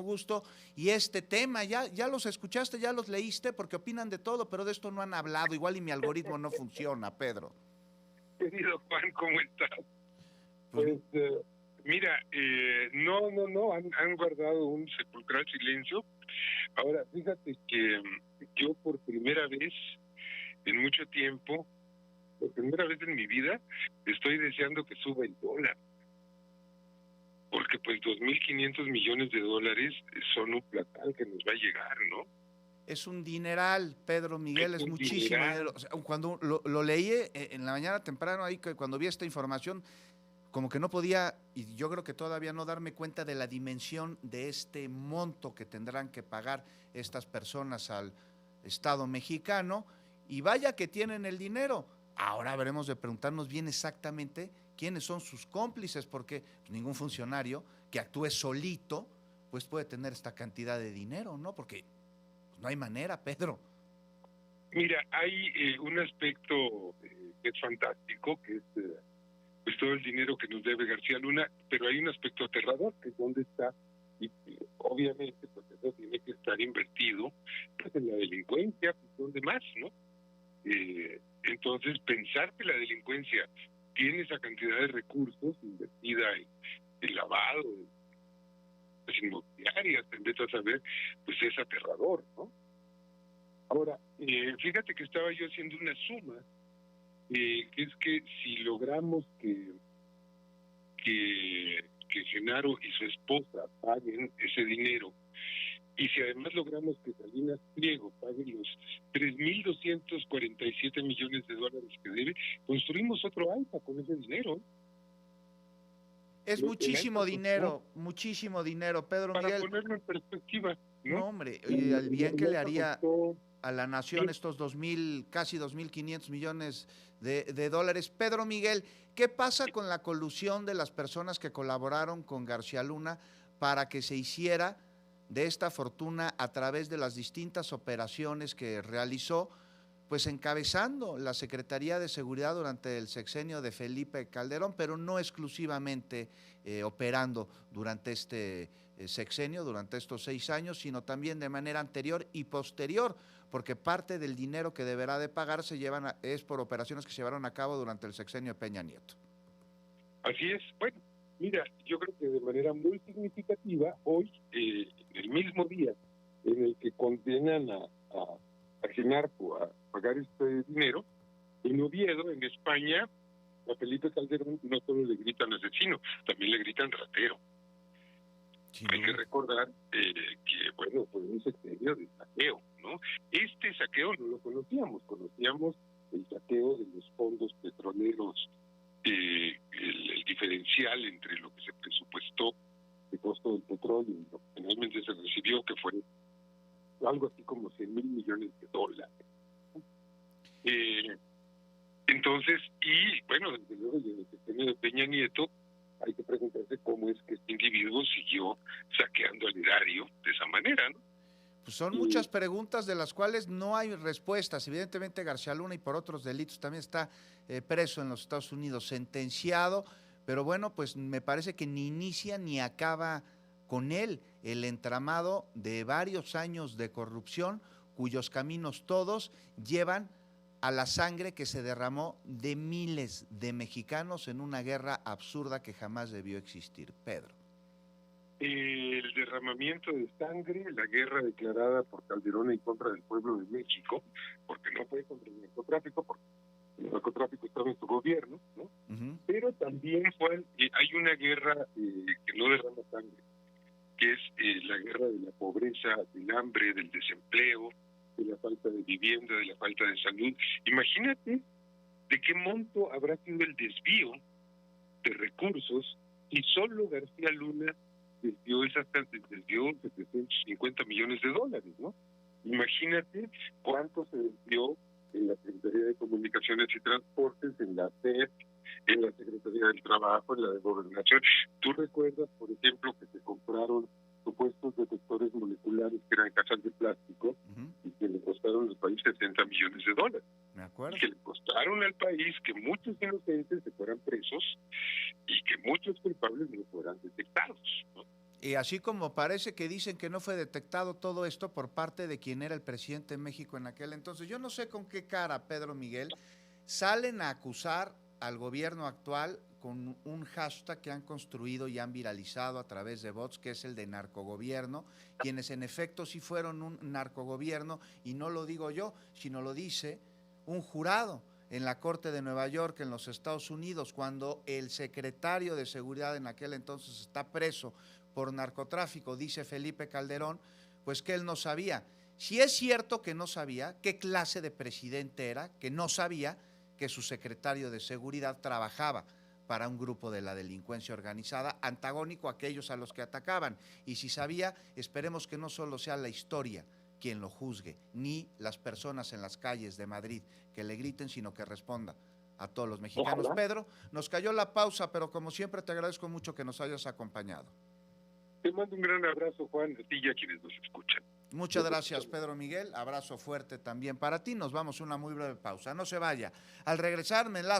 gusto. Y este tema, ya los escuchaste, ya los leíste, porque opinan de todo, pero de esto no han hablado. Igual y mi algoritmo no funciona, Pedro. Querido Juan, ¿cómo estás? Pues, mira, no, han guardado un sepulcral silencio. Ahora, fíjate que yo por primera vez en mucho tiempo, por primera vez en mi vida, estoy deseando que suba el dólar. Porque pues 2.500 millones de dólares son un platal que nos va a llegar, ¿no? es un dineral, Pedro Miguel, es muchísimo dinero. O sea, cuando lo leí en la mañana temprano, ahí cuando vi esta información, como que no podía, y yo creo que todavía no darme cuenta de la dimensión de este monto que tendrán que pagar estas personas al Estado mexicano, y vaya que tienen el dinero. Ahora veremos de preguntarnos bien exactamente quiénes son sus cómplices, porque ningún funcionario que actúe solito pues puede tener esta cantidad de dinero, ¿no? Porque no hay manera, Pedro. Mira, hay un aspecto que es fantástico, que es pues todo el dinero que nos debe García Luna, pero hay un aspecto aterrador, que es dónde está, y obviamente pues eso tiene que estar invertido pues, en la delincuencia, pues donde más, ¿no? Entonces, pensar que la delincuencia tiene esa cantidad de recursos invertida en lavado, en las inmobiliarias, en vez de saber, pues es aterrador, ¿no? Ahora, fíjate que estaba yo haciendo una suma, que es que si logramos que Genaro y su esposa paguen ese dinero, y si además logramos que Salinas Pliego pague los 3.247 millones de dólares que debe, construimos otro ALFA con ese dinero. Es muchísimo dinero, Pedro Para Miguel. ponerlo en perspectiva, ¿no? No, hombre, y el bien que le haría a la nación estos casi 2.500 millones de dólares. Pedro Miguel, ¿qué pasa con la colusión de las personas que colaboraron con García Luna para que se hiciera de esta fortuna a través de las distintas operaciones que realizó, pues encabezando la Secretaría de Seguridad durante el sexenio de Felipe Calderón, pero no exclusivamente operando durante este sexenio, durante estos 6 años, sino también de manera anterior y posterior, porque parte del dinero que deberá de pagar es por operaciones que se llevaron a cabo durante el sexenio de Peña Nieto? Así es. Bueno, mira, yo creo que de manera muy significativa, hoy, el mismo día en el que condenan a Genarco a pagar este dinero, en Oviedo, en España, a Felipe Calderón no solo le gritan asesino, también le gritan ratero. Sí. Hay que recordar que, bueno, fue un sexenio de saqueo, ¿no? Este saqueo no lo conocíamos el saqueo de los fondos petroleros, el diferencial entre lo que se presupuestó de costo del petróleo y lo que finalmente se recibió, que fue algo así como 100,000 millones de dólares. Entonces, y bueno, desde luego, desde el sexenio de Peña Nieto, hay que preguntarse cómo es que este individuo siguió saqueando al erario de esa manera, ¿no? Pues son muchas preguntas de las cuales no hay respuestas. Evidentemente García Luna, y por otros delitos, también está preso en los Estados Unidos, sentenciado, pero bueno, pues me parece que ni inicia ni acaba con él el entramado de varios años de corrupción, cuyos caminos todos llevan a la sangre que se derramó de miles de mexicanos en una guerra absurda que jamás debió existir. Pedro. El derramamiento de sangre, la guerra declarada por Calderón en contra del pueblo de México, porque no fue contra el narcotráfico, porque el narcotráfico estaba en su gobierno, ¿no? Uh-huh. Pero también, Juan, hay una guerra que no derrama sangre, que es la guerra de la pobreza, del hambre, del desempleo, de la falta de vivienda, de la falta de salud. Imagínate de qué monto habrá sido el desvío de recursos y solo García Luna desvió 750 millones de dólares, ¿no? Imagínate cuánto se desvió en la Secretaría de Comunicaciones y Transportes, en la SEP, en la Secretaría del Trabajo, en la de Gobernación. ¿Tú recuerdas, por ejemplo, que se compraron supuestos detectores moleculares que eran cajas de plástico y que le costaron al país 60 millones de dólares? Me acuerdo. Y que le costaron al país que muchos inocentes se fueran presos y que muchos culpables no fueran detectados, ¿no? Y así como parece que dicen que no fue detectado todo esto por parte de quien era el presidente de México en aquel entonces. Yo no sé con qué cara, Pedro Miguel, salen a acusar al gobierno actual con un hashtag que han construido y han viralizado a través de bots, que es el de narcogobierno, quienes en efecto sí fueron un narcogobierno, y no lo digo yo, sino lo dice un jurado en la Corte de Nueva York, en los Estados Unidos, cuando el secretario de Seguridad en aquel entonces está preso por narcotráfico, dice Felipe Calderón, pues que él no sabía. Si es cierto que no sabía, ¿qué clase de presidente era que no sabía que su secretario de Seguridad trabajaba para un grupo de la delincuencia organizada, antagónico a aquellos a los que atacaban? Y si sabía, esperemos que no solo sea la historia quien lo juzgue, ni las personas en las calles de Madrid que le griten, sino que responda a todos los mexicanos. Ojalá. Pedro, nos cayó la pausa, pero como siempre te agradezco mucho que nos hayas acompañado. Te mando un gran abrazo, Juan, a ti y a quienes nos escuchan. Muchas gracias, Pedro Miguel. Abrazo fuerte también para ti. Nos vamos a una muy breve pausa. No se vaya. Al regresar me enlazo